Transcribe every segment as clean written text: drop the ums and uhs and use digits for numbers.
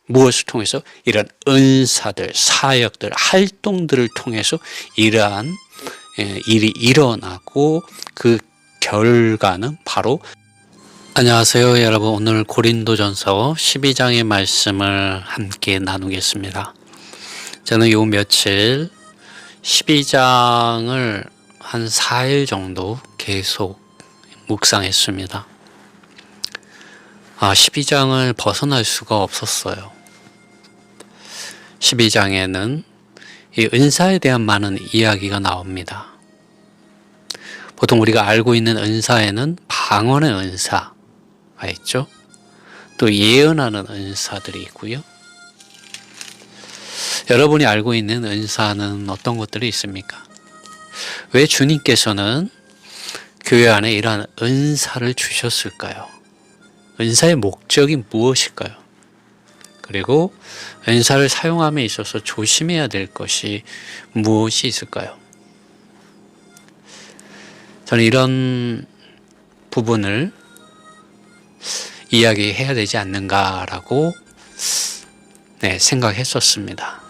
무엇을 통해서? 이런 은사들, 사역들, 활동들을 통해서 이러한 일이 일어나고 그 결과는 바로 안녕하세요 여러분. 오늘 고린도전서 12장의 말씀을 함께 나누겠습니다. 저는 요 며칠 12장을 한 4일 정도 계속 묵상했습니다. 12장을 벗어날 수가 없었어요. 12장에는 이 은사에 대한 많은 이야기가 나옵니다. 보통 우리가 알고 있는 은사에는 방언의 은사가 있죠. 또 예언하는 은사들이 있고요. 여러분이 알고 있는 은사는 어떤 것들이 있습니까? 왜 주님께서는 교회 안에 이러한 은사를 주셨을까요? 은사의 목적이 무엇일까요? 그리고 은사를 사용함에 있어서 조심해야 될 것이 무엇이 있을까요? 저는 이런 부분을 이야기해야 되지 않는가라고 생각했었습니다.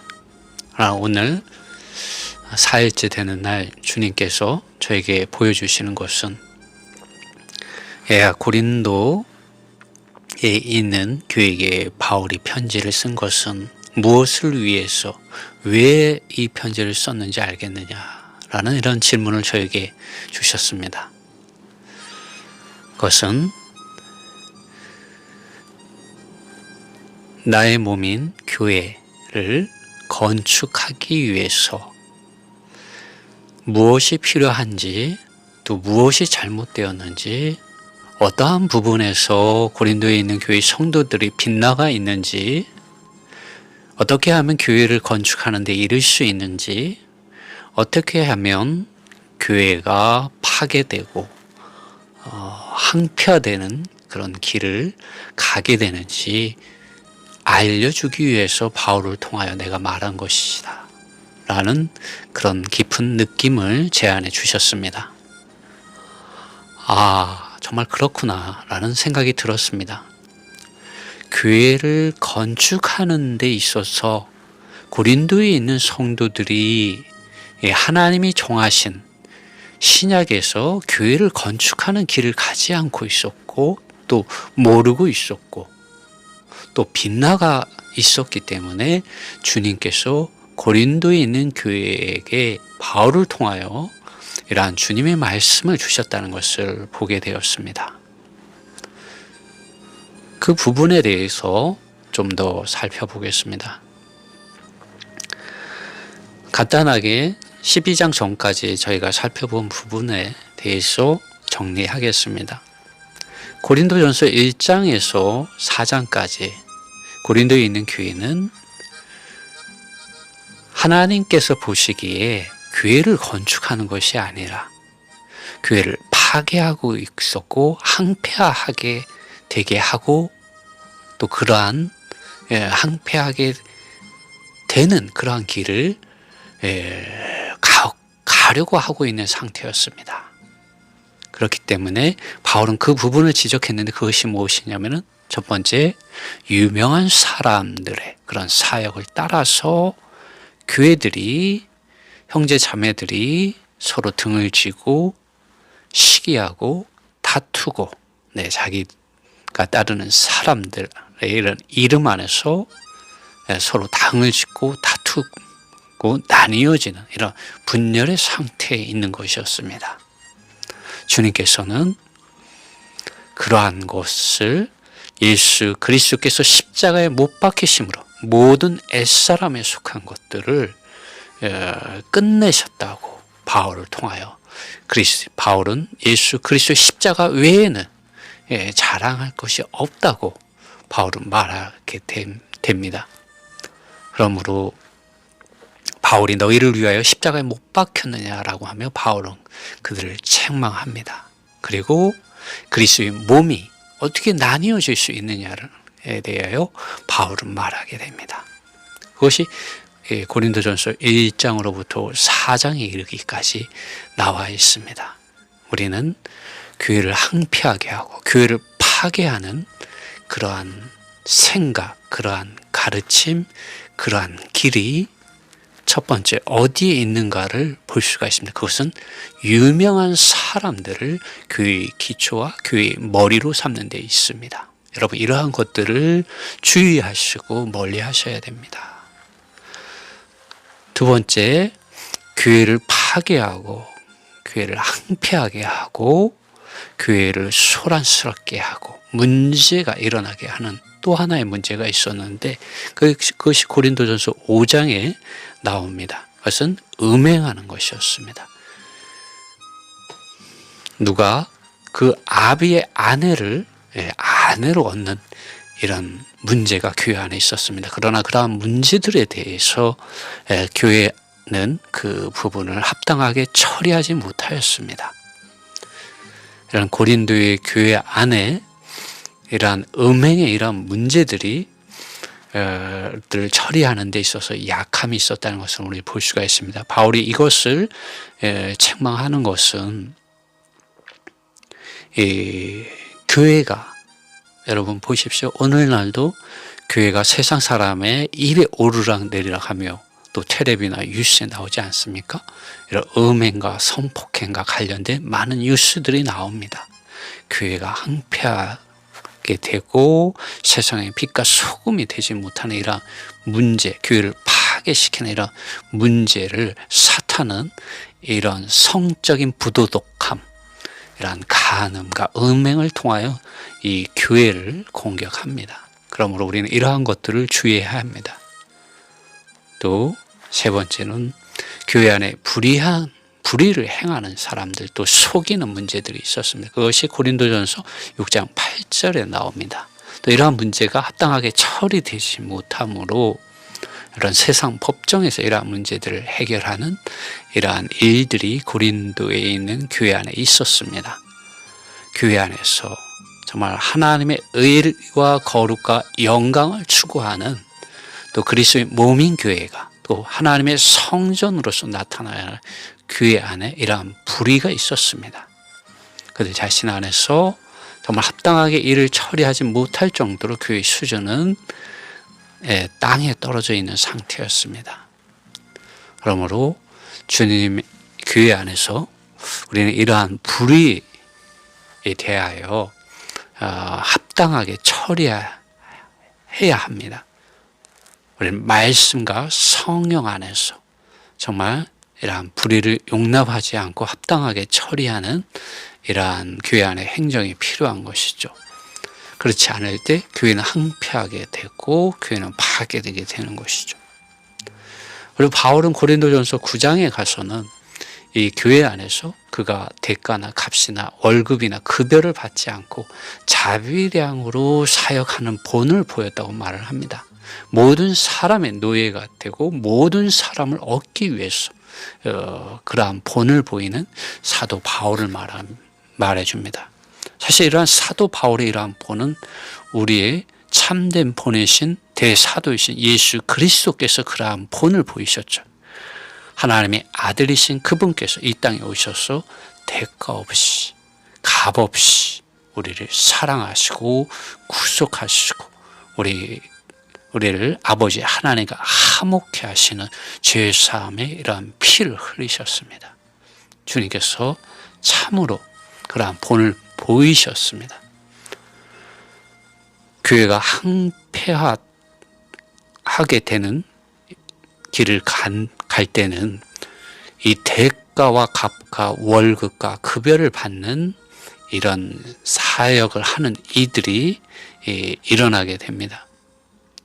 그러나 오늘 4일째 되는 날 주님께서 저에게 보여주시는 것은 고린도에 있는 교회에 바울이 편지를 쓴 것은 무엇을 위해서, 왜 이 편지를 썼는지 알겠느냐라는 이런 질문을 저에게 주셨습니다. 그것은 나의 몸인 교회를 건축하기 위해서 무엇이 필요한지, 또 무엇이 잘못되었는지, 어떠한 부분에서 고린도에 있는 교회 성도들이 빗나가 있는지, 어떻게 하면 교회를 건축하는 데 이를 수 있는지, 어떻게 하면 교회가 파괴되고 항폐화되는 그런 길을 가게 되는지 알려주기 위해서 바울을 통하여 내가 말한 것이다 라는 그런 깊은 느낌을 제 안에 주셨습니다. 정말 그렇구나 라는 생각이 들었습니다. 교회를 건축하는 데 있어서 고린도에 있는 성도들이 하나님이 정하신 신약에서 교회를 건축하는 길을 가지 않고 있었고, 또 모르고 있었고, 또 빗나가 있었기 때문에 주님께서 고린도에 있는 교회에게 바울을 통하여 이러한 주님의 말씀을 주셨다는 것을 보게 되었습니다. 그 부분에 대해서 좀 더 살펴보겠습니다. 간단하게 12장 전까지 저희가 살펴본 부분에 대해서 정리하겠습니다. 고린도전서 1장에서 4장까지 고린도에 있는 교회는 하나님께서 보시기에 교회를 건축하는 것이 아니라 교회를 파괴하고 있었고, 항폐하게 되게 하고, 또 그러한 항폐하게 되는 그러한 길을 가려고 하고 있는 상태였습니다. 그렇기 때문에 바울은 그 부분을 지적했는데, 그것이 무엇이냐면은 첫 번째, 유명한 사람들의 그런 사역을 따라서 교회들이, 형제 자매들이 서로 등을 쥐고 시기하고 다투고, 자기가 따르는 사람들의 이런 이름 안에서 서로 당을 짓고 다투고 나뉘어지는 이런 분열의 상태에 있는 것이었습니다. 주님께서는 그러한 것을 예수 그리스도께서 십자가에 못 박히심으로 모든 옛사람에 속한 것들을 끝내셨다고 바울을 통하여, 바울은 예수 그리스도의 십자가 외에는 자랑할 것이 없다고 바울은 말하게 됩니다. 그러므로 바울이 너희를 위하여 십자가에 못 박혔느냐라고 하며 바울은 그들을 책망합니다. 그리고 그리스도의 몸이 어떻게 나뉘어질 수 있느냐에 대하여 바울은 말하게 됩니다. 그것이 고린도전서 1장으로부터 4장에 이르기까지 나와 있습니다. 우리는 교회를 항폐하게 하고 교회를 파괴하는 그러한 생각, 그러한 가르침, 그러한 길이 첫 번째 어디에 있는가를 볼 수가 있습니다. 그것은 유명한 사람들을 교회의 기초와 교회의 머리로 삼는 데 있습니다. 여러분, 이러한 것들을 주의하시고 멀리 하셔야 됩니다. 두 번째, 교회를 파괴하고 교회를 항폐하게 하고 교회를 소란스럽게 하고 문제가 일어나게 하는 또 하나의 문제가 있었는데 그것이 고린도전서 5장에 나옵니다. 그것은 음행하는 것이었습니다. 누가 그 아비의 아내를 아내로 얻는 이런 문제가 교회 안에 있었습니다. 그러나 그러한 문제들에 대해서 교회는 그 부분을 합당하게 처리하지 못하였습니다. 이런 고린도의 교회 안에 이러한 음행의 이러한 문제들이 를 처리하는 데 있어서 약함이 있었다는 것을 우리 볼 수가 있습니다. 바울이 이것을 책망하는 것은 교회가, 여러분 보십시오. 오늘날도 교회가 세상 사람의 입에 오르락 내리락 하며 또 텔레비나 뉴스에 나오지 않습니까? 이런 음행과 성폭행과 관련된 많은 뉴스들이 나옵니다. 교회가 항폐하게 되고 세상의 빛과 소금이 되지 못하는 이런 문제, 교회를 파괴시키는 이런 문제를 사탄은 이런 성적인 부도덕함, 이러한 간음과 음행을 통하여 이 교회를 공격합니다. 그러므로 우리는 이러한 것들을 주의해야 합니다. 또 세 번째는 교회 안에 불의를 행하는 사람들, 또 속이는 문제들이 있었습니다. 그것이 고린도전서 6장 8절에 나옵니다. 또 이러한 문제가 합당하게 처리되지 못함으로 이런 세상 법정에서 이러한 문제들을 해결하는 이러한 일들이 고린도에 있는 교회 안에 있었습니다. 교회 안에서 정말 하나님의 의와 거룩과 영광을 추구하는 또 그리스도의 몸인 교회가 또 하나님의 성전으로서 나타나야 할 교회 안에 이러한 불의가 있었습니다. 그들 자신 안에서 정말 합당하게 일을 처리하지 못할 정도로 교회의 수준은 땅에 떨어져 있는 상태였습니다. 그러므로 주님 교회 안에서 우리는 이러한 불의에 대하여 합당하게 처리해야 합니다. 우리는 말씀과 성령 안에서 정말 이러한 불의를 용납하지 않고 합당하게 처리하는 이러한 교회 안의 행정이 필요한 것이죠. 그렇지 않을 때 교회는 항폐하게 되고 교회는 파괴되게 되는 것이죠. 그리고 바울은 고린도전서 9장에 가서는 이 교회 안에서 그가 대가나 값이나 월급이나 급여를 받지 않고 자비량으로 사역하는 본을 보였다고 말을 합니다. 모든 사람의 노예가 되고 모든 사람을 얻기 위해서 그러한 본을 보이는 사도 바울을 말해줍니다. 사실 이러한 사도 바울의 이러한 본은 우리의 참된 본이신 대사도이신 예수 그리스도께서 그러한 본을 보이셨죠. 하나님의 아들이신 그분께서 이 땅에 오셔서 대가 없이 값 없이 우리를 사랑하시고 구속하시고 우리를 아버지 하나님과 화목케 하시는 죄사함의 이러한 피를 흘리셨습니다. 주님께서 참으로 그러한 본을 보이셨습니다. 교회가 항폐하게 되는 길을 갈 때는 이 대가와 값과 월급과 급여를 받는 이런 사역을 하는 이들이 일어나게 됩니다.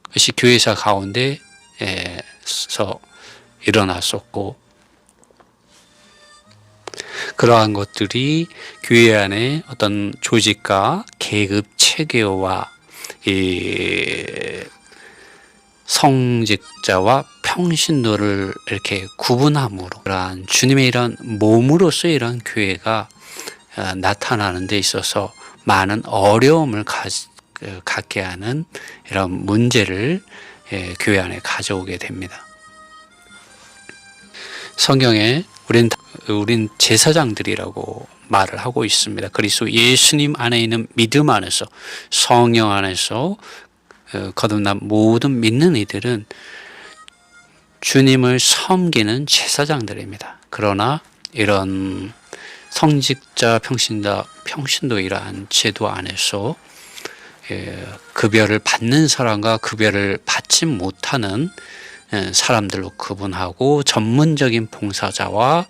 그것이 교회사 가운데서 일어났었고 그러한 것들이 교회 안에 어떤 조직과 계급 체계와 이 성직자와 평신도를 이렇게 구분함으로 그러한 주님의 이런 몸으로서의 이런 교회가 나타나는 데 있어서 많은 어려움을 갖게 하는 이런 문제를 교회 안에 가져오게 됩니다. 성경에 우린 제사장들이라고 말을 하고 있습니다. 그리스도 예수님 안에 있는 믿음 안에서 성령 안에서 거듭난 모든 믿는 이들은 주님을 섬기는 제사장들입니다. 그러나 이런 성직자, 평신도 이러한 제도 안에서 급여를 받는 사람과 급여를 받지 못하는 사람들로 구분하고 전문적인 봉사자와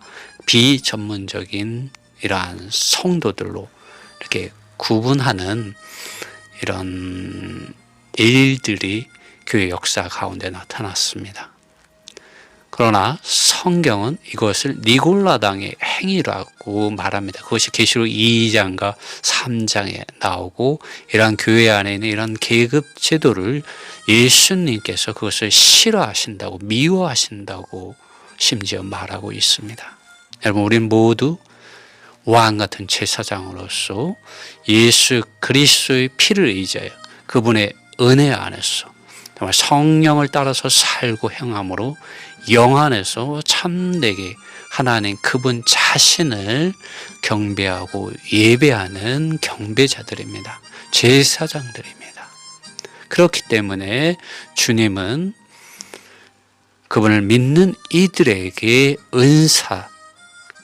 비전문적인 이러한 성도들로 이렇게 구분하는 이런 일들이 교회 역사 가운데 나타났습니다. 그러나 성경은 이것을 니골라당의 행위라고 말합니다. 그것이 계시록 2장과 3장에 나오고 이러한 교회 안에 있는 이런 계급 제도를 예수님께서 그것을 싫어하신다고 미워하신다고 심지어 말하고 있습니다. 여러분, 우리는 모두 왕 같은 제사장으로서 예수 그리스도의 피를 의지하여 그분의 은혜 안에서 정말 성령을 따라서 살고 행함으로 영 안에서 참되게 하나님 그분 자신을 경배하고 예배하는 경배자들입니다. 제사장들입니다. 그렇기 때문에 주님은 그분을 믿는 이들에게 은사,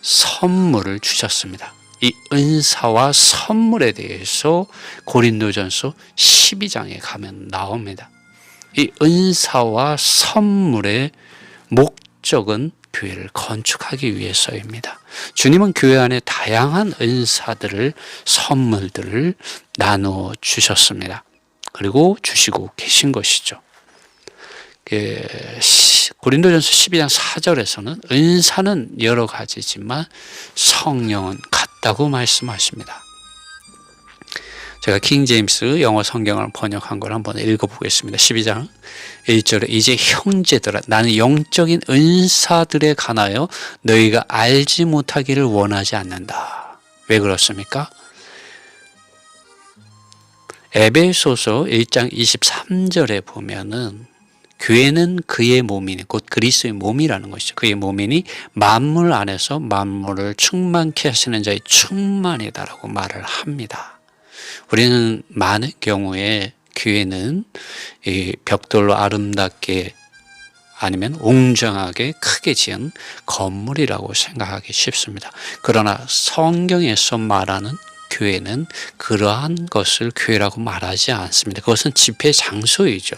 선물을 주셨습니다. 이 은사와 선물에 대해서 고린도전서 12장에 가면 나옵니다. 이 은사와 선물의 목적은 교회를 건축하기 위해서입니다. 주님은 교회 안에 다양한 은사들을, 선물들을 나누어 주셨습니다. 그리고 주시고 계신 것이죠. 고린도전서 12장 4절에서는 은사는 여러 가지지만 성령은 같다고 말씀하십니다. 제가 킹제임스 영어 성경을 번역한 걸 한번 읽어보겠습니다. 12장 1절에 이제 형제들아 나는 영적인 은사들에 관하여 너희가 알지 못하기를 원하지 않는다. 왜 그렇습니까? 에베소서 1장 23절에 보면은 교회는 그의 몸이니 곧 그리스도의 몸이라는 것이죠. 그의 몸이니 만물 안에서 만물을 충만케 하시는 자의 충만이다라고 말을 합니다. 우리는 많은 경우에 교회는 벽돌로 아름답게 아니면 웅장하게 크게 지은 건물이라고 생각하기 쉽습니다. 그러나 성경에서 말하는 교회는 그러한 것을 교회라고 말하지 않습니다. 그것은 집회 장소이죠.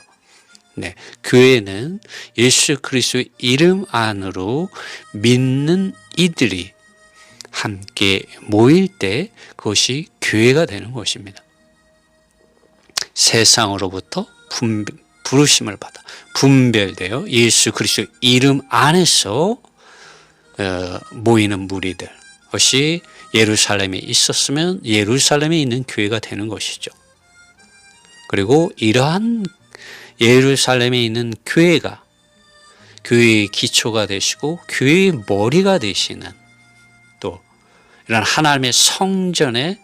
네, 교회는 예수 그리스도의 이름 안으로 믿는 이들이 함께 모일 때 그것이 교회가 되는 것입니다. 세상으로부터 부르심을 받아 분별되어 예수 그리스도의 이름 안에서 모이는 무리들, 그것이 예루살렘에 있었으면 예루살렘에 있는 교회가 되는 것이죠. 그리고 이러한 예루살렘에 있는 교회가 교회의 기초가 되시고 교회의 머리가 되시는 또 이런 하나님의 성전에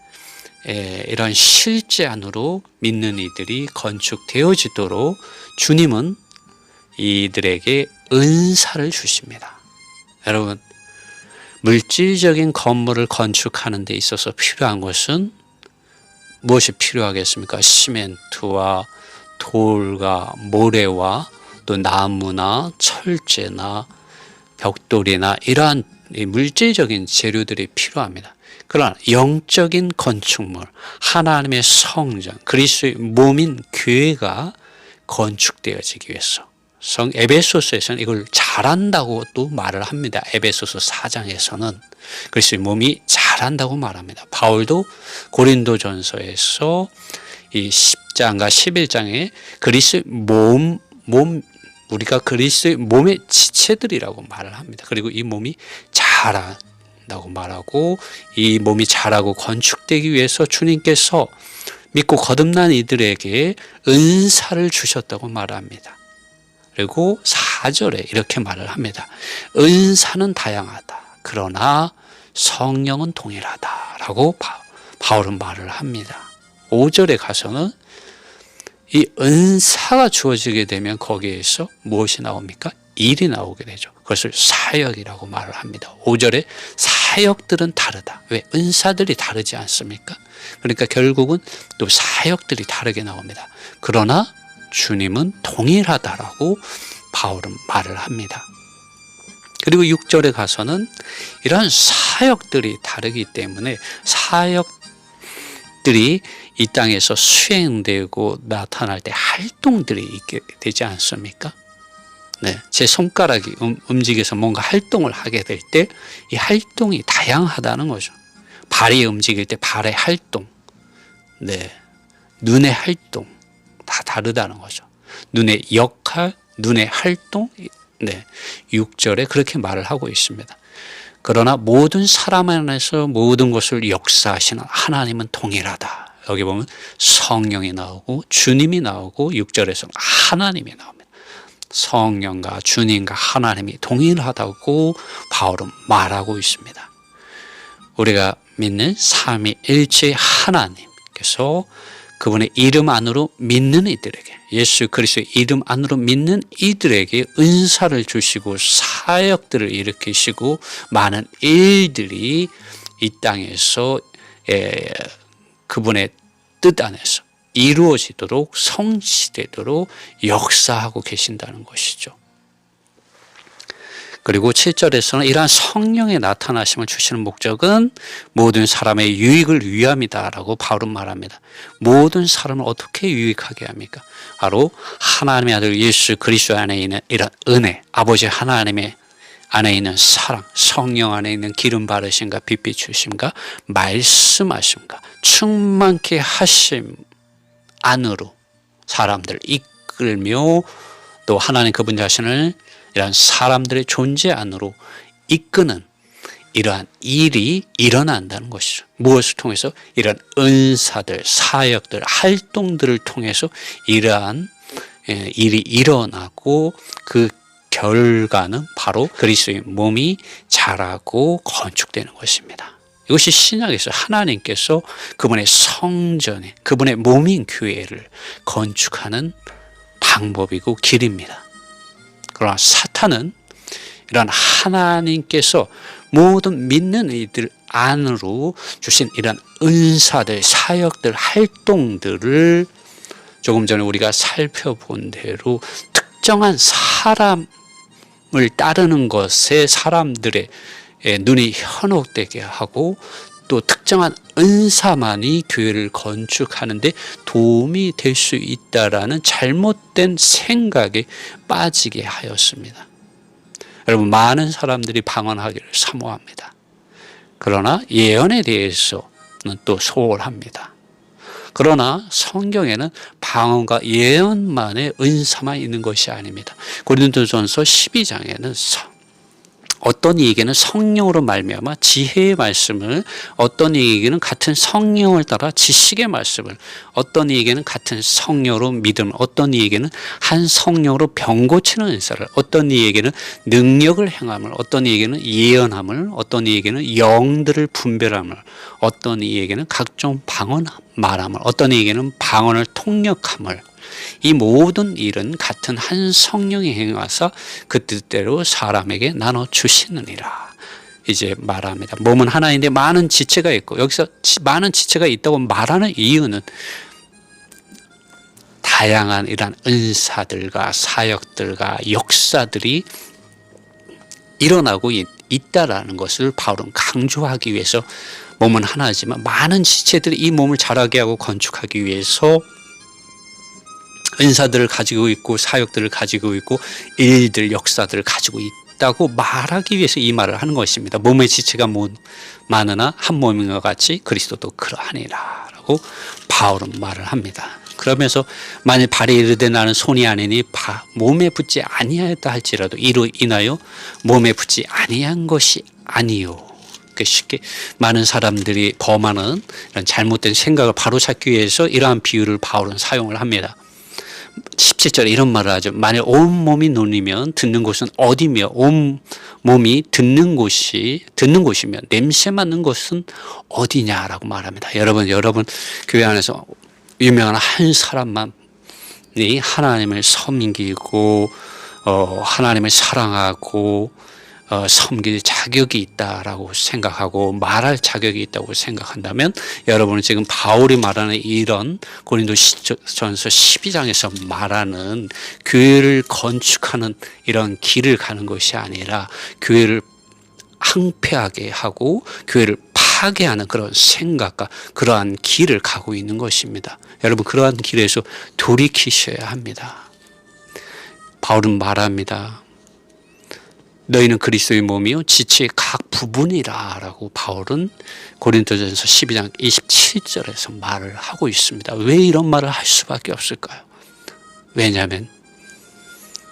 이런 실제 안으로 믿는 이들이 건축되어지도록 주님은 이들에게 은사를 주십니다. 여러분, 물질적인 건물을 건축하는 데 있어서 필요한 것은 무엇이 필요하겠습니까? 시멘트와 돌과 모래와 또 나무나 철제나 벽돌이나 이러한 물질적인 재료들이 필요합니다. 그러나 영적인 건축물, 하나님의 성전, 그리스도의 몸인 교회가 건축되어지기 위해서 에베소서에서는 이걸 잘한다고 또 말을 합니다. 에베소서 4장에서는 그리스도의 몸이 잘한다고 말합니다. 바울도 고린도전서에서 이 10장과 11장에 그리스도의 우리가 그리스도의 몸의 지체들이라고 말을 합니다. 그리고 이 몸이 자란다고 말하고 이 몸이 자라고 건축되기 위해서 주님께서 믿고 거듭난 이들에게 은사를 주셨다고 말합니다. 그리고 4절에 이렇게 말을 합니다. 은사는 다양하다. 그러나 성령은 동일하다라고 바울은 말을 합니다. 5절에 가서는 이 은사가 주어지게 되면 거기에서 무엇이 나옵니까? 일이 나오게 되죠. 그것을 사역이라고 말을 합니다. 5절에 사역들은 다르다. 왜? 은사들이 다르지 않습니까? 그러니까 결국은 또 사역들이 다르게 나옵니다. 그러나 주님은 동일하다라고 바울은 말을 합니다. 그리고 6절에 가서는 이러한 사역들이 다르기 때문에 사역들이 이 땅에서 수행되고 나타날 때 활동들이 있게 되지 않습니까? 네, 제 손가락이 움직여서 뭔가 활동을 하게 될 때 이 활동이 다양하다는 거죠. 발이 움직일 때 발의 활동, 네, 눈의 활동 다 다르다는 거죠. 눈의 역할, 눈의 활동, 네, 6절에 그렇게 말을 하고 있습니다. 그러나 모든 사람 안에서 모든 것을 역사하시는 하나님은 동일하다. 여기 보면 성령이 나오고 주님이 나오고 6절에서 하나님이 나옵니다. 성령과 주님과 하나님이 동일하다고 바울은 말하고 있습니다. 우리가 믿는 삼위일체 하나님께서 그분의 이름 안으로 믿는 이들에게, 예수 그리스도의 이름 안으로 믿는 이들에게 은사를 주시고 사역들을 일으키시고 많은 일들이 이 땅에서 그분의 뜻 안에서 이루어지도록 성취되도록 역사하고 계신다는 것이죠. 그리고 7절에서는 이러한 성령의 나타나심을 주시는 목적은 모든 사람의 유익을 위함이다라고 바울은 말합니다. 모든 사람을 어떻게 유익하게 합니까? 바로 하나님의 아들 예수 그리스도 안에 있는 이런 은혜, 아버지 하나님의 안에 있는 사랑, 성령 안에 있는 기름 바르심과 빛 주심과 말씀하심과 충만케 하심 안으로 사람들을 이끌며 또 하나님 그분 자신을 이러한 사람들의 존재 안으로 이끄는 이러한 일이 일어난다는 것이죠. 무엇을 통해서? 이러한 은사들, 사역들, 활동들을 통해서 이러한 일이 일어나고 그 결과는 바로 그리스도의 몸이 자라고 건축되는 것입니다. 이것이 신약에서 하나님께서 그분의 성전에 그분의 몸인 교회를 건축하는 방법이고 길입니다. 그러나 사탄은 이런 하나님께서 모든 믿는 이들 안으로 주신 이런 은사들, 사역들, 활동들을 조금 전에 우리가 살펴본 대로 특정한 사람을 따르는 것에 사람들의 눈이 현혹되게 하고 또 특정한 은사만이 교회를 건축하는데 도움이 될 수 있다라는 잘못된 생각에 빠지게 하였습니다. 여러분, 많은 사람들이 방언하기를 사모합니다. 그러나 예언에 대해서는 또 소홀합니다. 그러나 성경에는 방언과 예언만의 은사만 있는 것이 아닙니다. 고린도전서 12장에는 어떤 이에게는 성령으로 말미암아 지혜의 말씀을, 어떤 이에게는 같은 성령을 따라 지식의 말씀을, 어떤 이에게는 같은 성령으로 믿음을, 어떤 이에게는 한 성령으로 병 고치는 은사를, 어떤 이에게는 능력을 행함을, 어떤 이에게는 예언함을, 어떤 이에게는 영들을 분별함을, 어떤 이에게는 각종 방언 말함을, 어떤 이에게는 방언을 통역함을, 이 모든 일은 같은 한 성령이 행하사 그 뜻대로 사람에게 나눠 주시느니라. 이제 말합니다. 몸은 하나인데 많은 지체가 있고, 여기서 많은 지체가 있다고 말하는 이유는 다양한 이러한 은사들과 사역들과 역사들이 일어나고 있다라는 것을 바울은 강조하기 위해서 몸은 하나지만 많은 지체들이 이 몸을 자라게 하고 건축하기 위해서 은사들을 가지고 있고 사역들을 가지고 있고 일들, 역사들을 가지고 있다고 말하기 위해서 이 말을 하는 것입니다. 몸의 지체가 많으나 한 몸인 것 같이 그리스도도 그러하니라 라고 바울은 말을 합니다. 그러면서 만일 발이 이르되 나는 손이 아니니 몸에 붙지 아니하였다 할지라도 이로 인하여 몸에 붙지 아니한 것이 아니요. 쉽게 많은 사람들이 범하는 이런 잘못된 생각을 바로잡기 위해서 이러한 비유를 바울은 사용을 합니다. 17절에 이런 말을 하죠. 만일 온 몸이 눈이면 듣는 곳은 어디며 온 몸이 듣는 곳이면 냄새 맡는 곳은 어디냐라고 말합니다. 여러분 교회 안에서 유명한 한 사람만이 하나님을 섬기고 하나님을 사랑하고 섬길 자격이 있다라고 생각하고 말할 자격이 있다고 생각한다면 여러분은 지금 바울이 말하는 이런 고린도전서 12장에서 말하는 교회를 건축하는 이런 길을 가는 것이 아니라 교회를 항폐하게 하고 교회를 파괴하는 그런 생각과 그러한 길을 가고 있는 것입니다. 여러분, 그러한 길에서 돌이키셔야 합니다. 바울은 말합니다. 너희는 그리스도의 몸이요 지체의 각 부분이라 라고 바울은 고린도전서 12장 27절에서 말을 하고 있습니다. 왜 이런 말을 할 수밖에 없을까요? 왜냐하면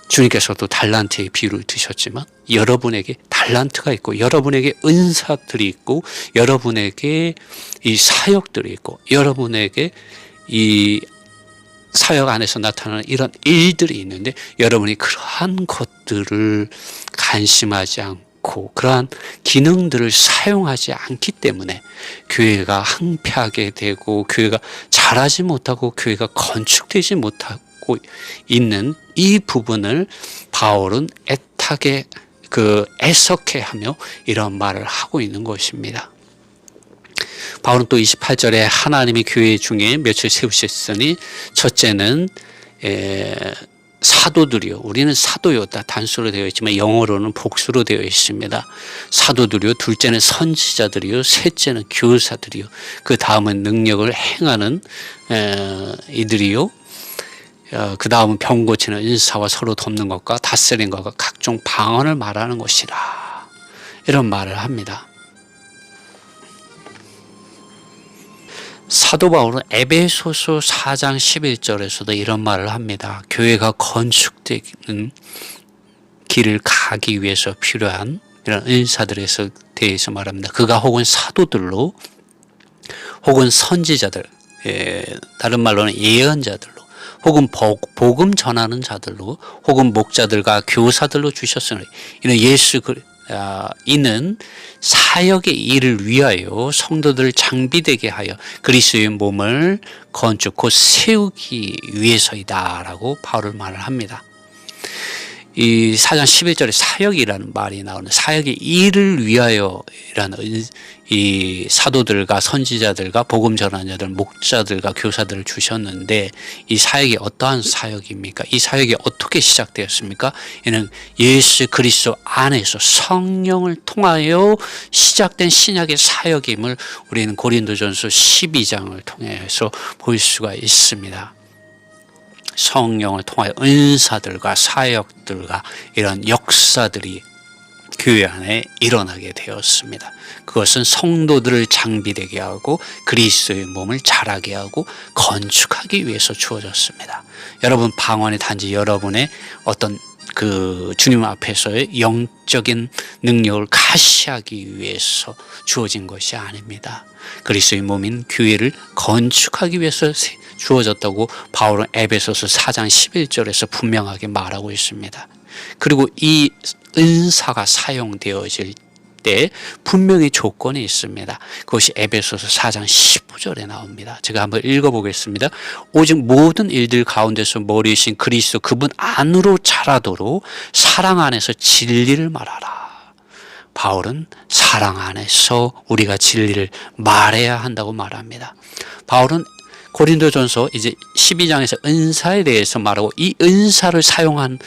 주님께서도 달란트의 비유를 드셨지만 여러분에게 달란트가 있고 여러분에게 은사들이 있고 여러분에게 이 사역들이 있고 여러분에게 이 사역 안에서 나타나는 이런 일들이 있는데 여러분이 그러한 것들을 관심하지 않고 그러한 기능들을 사용하지 않기 때문에 교회가 항폐하게 되고 교회가 자라지 못하고 교회가 건축되지 못하고 있는 이 부분을 바울은 애타게 애석해하며 이런 말을 하고 있는 것입니다. 바울은 또 28절에 하나님이 교회 중에 몇을 세우셨으니 첫째는 사도들이요. 우리는 사도요. 다 단수로 되어 있지만 영어로는 복수로 되어 있습니다. 사도들이요. 둘째는 선지자들이요. 셋째는 교사들이요. 그 다음은 능력을 행하는 이들이요. 그 다음은 병 고치는 인사와 서로 돕는 것과 다스리는 것과 각종 방언을 말하는 것이라. 이런 말을 합니다. 사도 바울은 에베소서 4장 11절에서도 이런 말을 합니다. 교회가 건축되는 길을 가기 위해서 필요한 이런 은사들에 대해서 말합니다. 그가 혹은 사도들로 혹은 선지자들, 다른 말로는 예언자들로 혹은 복음 전하는 자들로 혹은 목자들과 교사들로 주셨으니 이는 이는 사역의 일을 위하여 성도들을 장비되게 하여 그리스도의 몸을 건축 곧 세우기 위해서이다 라고 바울은 말을 합니다. 이 4장 11절에 사역이라는 말이 나오는 사역의 일을 위하여라는 이 사도들과 선지자들과 복음 전환자들, 목자들과 교사들을 주셨는데 이 사역이 어떠한 사역입니까? 이 사역이 어떻게 시작되었습니까? 이는 예수 그리스도 안에서 성령을 통하여 시작된 신약의 사역임을 우리는 고린도전서 12장을 통해서 볼 수가 있습니다. 성령을 통하여 은사들과 사역들과 이런 역사들이 교회 안에 일어나게 되었습니다. 그것은 성도들을 장비되게 하고 그리스도의 몸을 자라게 하고 건축하기 위해서 주어졌습니다. 여러분, 방언이 단지 여러분의 어떤 주님 앞에서의 영적인 능력을 가시하기 위해서 주어진 것이 아닙니다. 그리스도의 몸인 교회를 건축하기 위해서 주어졌다고 바울은 에베소서 4장 11절에서 분명하게 말하고 있습니다. 그리고 이 은사가 사용되어질 때 분명히 조건이 있습니다. 그것이 에베소서 4장 15절에 나옵니다. 제가 한번 읽어보겠습니다. 오직 모든 일들 가운데서 머리이신 그리스도 그분 안으로 자라도록 사랑 안에서 진리를 말하라. 바울은 사랑 안에서 우리가 진리를 말해야 한다고 말합니다. 바울은 고린도전서 이제 12장에서 은사에 대해서 말하고 이 은사를 사용하는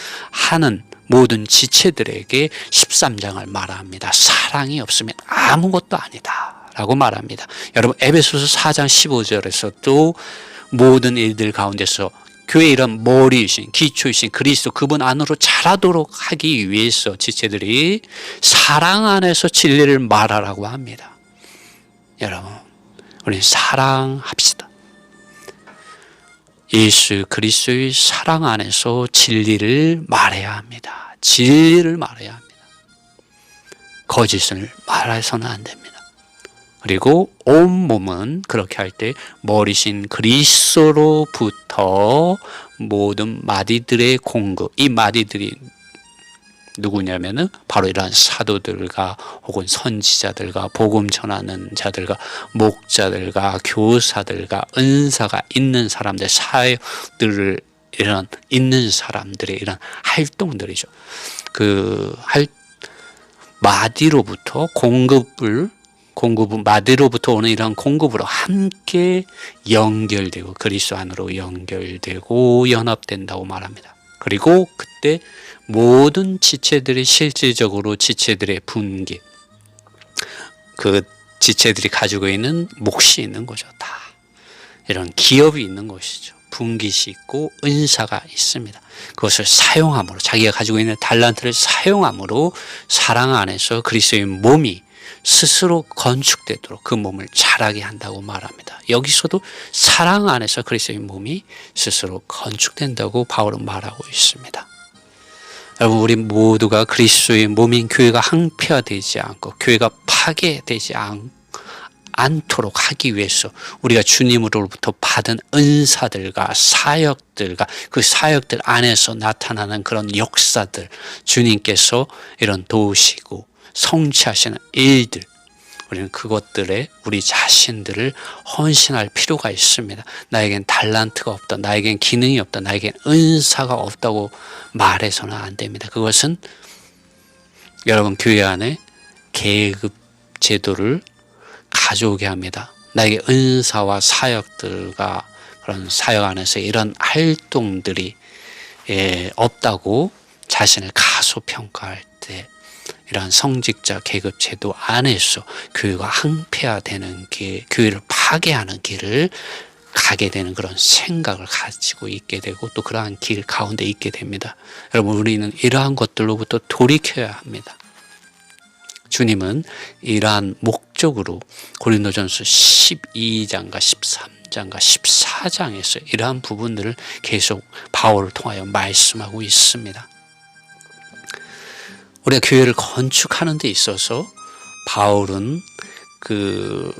모든 지체들에게 13장을 말합니다. 사랑이 없으면 아무것도 아니다 라고 말합니다. 여러분, 에베소서 4장 15절에서도 모든 일들 가운데서 교회 이런 머리이신 기초이신 그리스도 그분 안으로 자라도록 하기 위해서 지체들이 사랑 안에서 진리를 말하라고 합니다. 여러분, 우리 사랑합시다. 예수 그리스도의 사랑 안에서 진리를 말해야 합니다. 진리를 말해야 합니다. 거짓을 말해서는 안 됩니다. 그리고 온 몸은 그렇게 할 때 머리신 그리스도로부터 모든 마디들의 공급, 이 마디들이 누구냐면은 바로 이러한 사도들과 혹은 선지자들과 복음 전하는 자들과 목자들과 교사들과 은사가 있는 사람들, 사역들을 이런 있는 사람들의 이런 활동들이죠. 마디로부터 마디로부터 오는 이런 공급으로 함께 연결되고 그리스도 안으로 연결되고 연합된다고 말합니다. 그리고 그때 모든 지체들이 실질적으로 지체들의 분기, 그 지체들이 가지고 있는 몫이 있는 거죠. 다 이런 기업이 있는 것이죠. 분깃이 있고 은사가 있습니다. 그것을 사용함으로, 자기가 가지고 있는 달란트를 사용함으로 사랑 안에서 그리스도의 몸이 스스로 건축되도록 그 몸을 자라게 한다고 말합니다. 여기서도 사랑 안에서 그리스도의 몸이 스스로 건축된다고 바울은 말하고 있습니다. 여러분, 우리 모두가 그리스도의 몸인 교회가 항폐화되지 않고 교회가 파괴되지 않도록 하기 위해서 우리가 주님으로부터 받은 은사들과 사역들과 그 사역들 안에서 나타나는 그런 역사들, 주님께서 이런 도우시고 성취하시는 일들, 우리는 그것들에 우리 자신들을 헌신할 필요가 있습니다. 나에겐 달란트가 없다, 나에겐 기능이 없다, 나에겐 은사가 없다고 말해서는 안 됩니다. 그것은 여러분 교회 안에 계급 제도를 가져오게 합니다. 나에게 은사와 사역들과 그런 사역 안에서 이런 활동들이 없다고 자신을 가소평가할 때 이러한 성직자 계급 제도 안에서 교회가 항폐화되는 길, 교회를 파괴하는 길을 가게 되는 그런 생각을 가지고 있게 되고 또 그러한 길 가운데 있게 됩니다. 여러분, 우리는 이러한 것들로부터 돌이켜야 합니다. 주님은 이러한 목적으로 고린도전서 12장과 13장과 14장에서 이러한 부분들을 계속 바울을 통하여 말씀하고 있습니다. 우리가 교회를 건축하는 데 있어서 바울은 그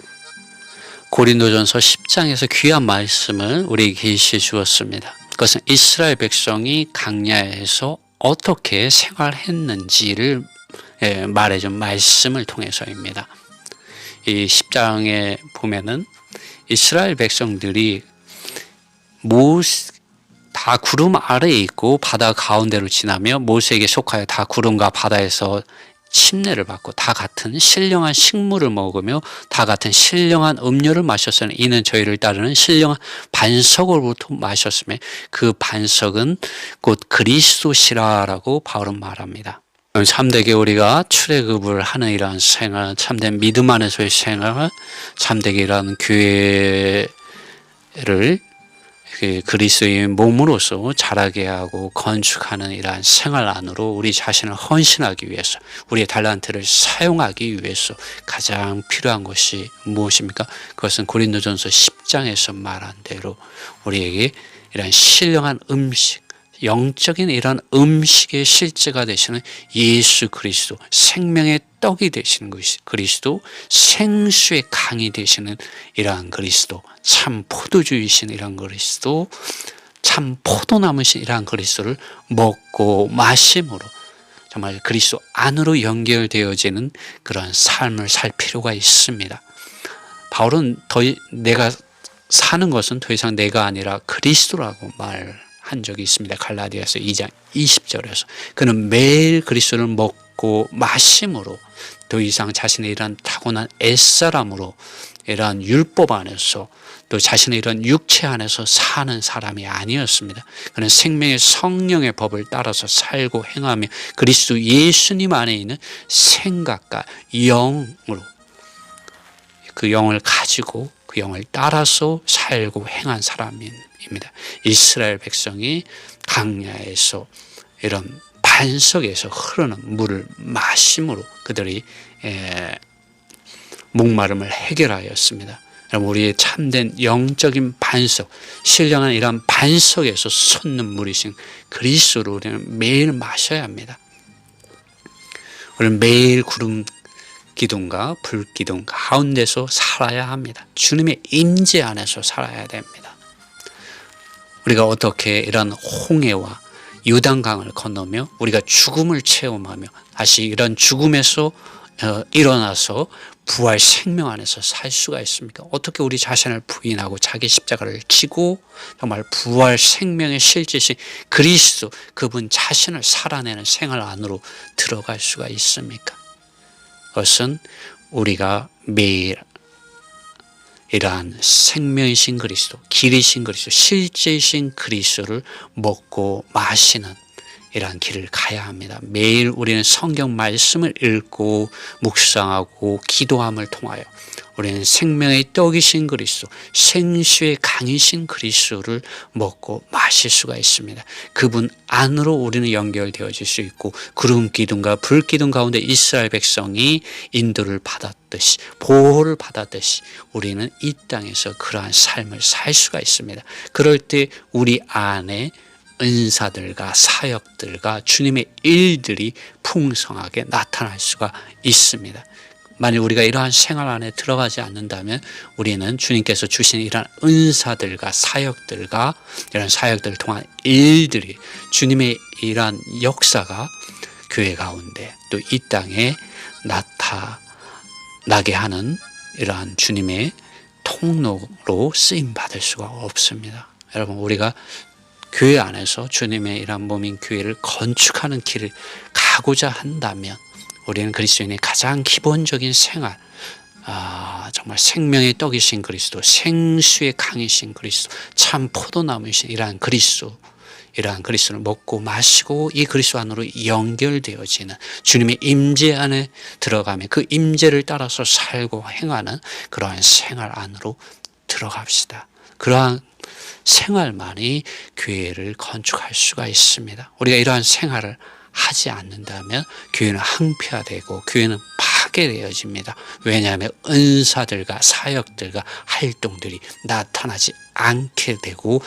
고린도전서 10장에서 귀한 말씀을 우리에게 계시해 주었습니다. 그것은 이스라엘 백성이 광야에서 어떻게 생활했는지를 말해준 말씀을 통해서입니다. 이 10장에 보면은 이스라엘 백성들이 다 구름 아래에 있고 바다 가운데로 지나며 모세에게 속하여 다 구름과 바다에서 침례를 받고 다 같은 신령한 식물을 먹으며 다 같은 신령한 음료를 마셨으니 이는 저희를 따르는 신령한 반석으로부터 마셨으며 그 반석은 곧 그리스도시라라고 바울은 말합니다. 참되게 우리가 출애굽을 하는 이러한 생활, 참된 믿음 안에서의 생활, 참되게 이러한 교회를 그리스도의 몸으로서 자라게 하고 건축하는 이러한 생활 안으로 우리 자신을 헌신하기 위해서, 우리의 달란트를 사용하기 위해서 가장 필요한 것이 무엇입니까? 그것은 고린도전서 10장에서 말한 대로 우리에게 이러한 신령한 음식, 영적인 이런 음식의 실제가 되시는 예수 그리스도, 생명의 떡이 되시는 것이 그리스도, 생수의 강이 되시는 이러한 그리스도, 참 포도주이신 이러한 그리스도, 참 포도나무신 이러한 그리스도를 먹고 마심으로 정말 그리스도 안으로 연결되어지는 그러한 삶을 살 필요가 있습니다. 바울은 내가 사는 것은 더 이상 내가 아니라 그리스도라고 한 적이 있습니다. 갈라디아서 2장 20절에서 그는 매일 그리스도를 먹고 마심으로 더 이상 자신의 이러한 타고난 옛사람으로 이러한 율법 안에서 또 자신의 이런 육체 안에서 사는 사람이 아니었습니다. 그는 생명의 성령의 법을 따라서 살고 행하며 그리스도 예수님 안에 있는 생각과 영으로 그 영을 가지고 그 영을 따라서 살고 행한 사람입니다. 이스라엘 백성이 광야에서 이런 반석에서 흐르는 물을 마심으로 그들이 목마름을 해결하였습니다. 우리의 참된 영적인 반석, 신령한 이러한 반석에서 솟는 물이신 그리스도를 우리는 매일 마셔야 합니다. 우리는 매일 구름 기둥과 불 기둥 가운데서 살아야 합니다. 주님의 임재 안에서 살아야 됩니다. 우리가 어떻게 이런 홍해와 요단강을 건너며 우리가 죽음을 체험하며 다시 이런 죽음에서 일어나서 부활 생명 안에서 살 수가 있습니까? 어떻게 우리 자신을 부인하고 자기 십자가를 지고 정말 부활 생명의 실제신 그리스도, 그분 자신을 살아내는 생활 안으로 들어갈 수가 있습니까? 그것은 우리가 매일 이러한 생명이신 그리스도, 길이신 그리스도, 실제이신 그리스도를 먹고 마시는 이러한 길을 가야 합니다. 매일 우리는 성경 말씀을 읽고 묵상하고 기도함을 통하여 우리는 생명의 떡이신 그리스도, 생수의 강이신 그리스도를 먹고 마실 수가 있습니다. 그분 안으로 우리는 연결되어질 수 있고, 구름 기둥과 불 기둥 가운데 이스라엘 백성이 인도를 받았듯이, 보호를 받았듯이 우리는 이 땅에서 그러한 삶을 살 수가 있습니다. 그럴 때 우리 안에 은사들과 사역들과 주님의 일들이 풍성하게 나타날 수가 있습니다. 만약 우리가 이러한 생활 안에 들어가지 않는다면 우리는 주님께서 주신 이러한 은사들과 사역들과 이런 사역들을 통한 일들이, 주님의 이러한 역사가 교회 가운데 또 이 땅에 나타나게 하는 이러한 주님의 통로로 쓰임 받을 수가 없습니다. 여러분, 우리가 교회 안에서 주님의 이러한 몸인 교회를 건축하는 길을 가고자 한다면 우리는 그리스도인의 가장 기본적인 생활, 정말 생명의 떡이신 그리스도, 생수의 강이신 그리스도, 참 포도나무이신 이러한 그리스도를 먹고 마시고 이 그리스도 안으로 연결되어지는 주님의 임재 안에 들어가며 그 임재를 따라서 살고 행하는 그러한 생활 안으로 들어갑시다. 그러한 생활만이 교회를 건축할 수가 있습니다. 우리가 이러한 생활을 하지 않는다면 교회는 항폐화되고 교회는 파괴되어집니다. 왜냐하면 은사들과 사역들과 활동들이 나타나지 않게 되고,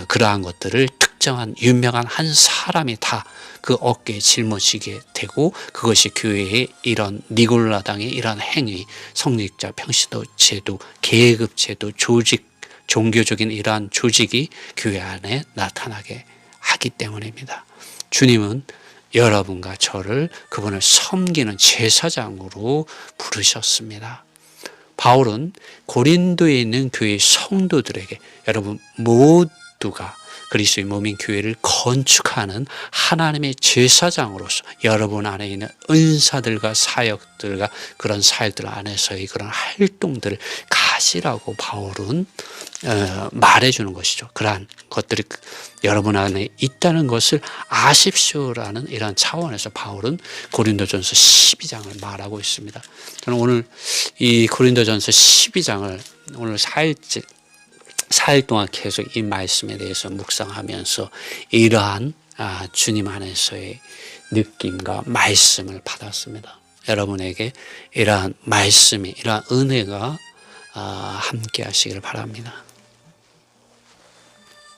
그러한 것들을 특정한 유명한 한 사람이 다 그 어깨에 짊어지게 되고, 그것이 교회의 이런 니골라당의 이런 행위, 성직자 평신도 제도, 계급 제도, 조직, 종교적인 이러한 조직이 교회 안에 나타나게 하기 때문입니다. 주님은 여러분과 저를 그분을 섬기는 제사장으로 부르셨습니다. 바울은 고린도에 있는 교회 성도들에게 여러분 모두가 그리스도의 몸인 교회를 건축하는 하나님의 제사장으로서 여러분 안에 있는 은사들과 사역들과 그런 사역들 안에서의 그런 활동들을 가지라고 바울은 말해주는 것이죠. 그러한 것들이 여러분 안에 있다는 것을 아십시오라는 이런 차원에서 바울은 고린도전서 12장을 말하고 있습니다. 저는 오늘 이 고린도전서 12장을 오늘 4일 동안 계속 이 말씀에 대해서 묵상하면서 이러한 주님 안에서의 느낌과 말씀을 받았습니다. 여러분에게 이러한 말씀이, 이러한 은혜가 함께 하시기를 바랍니다.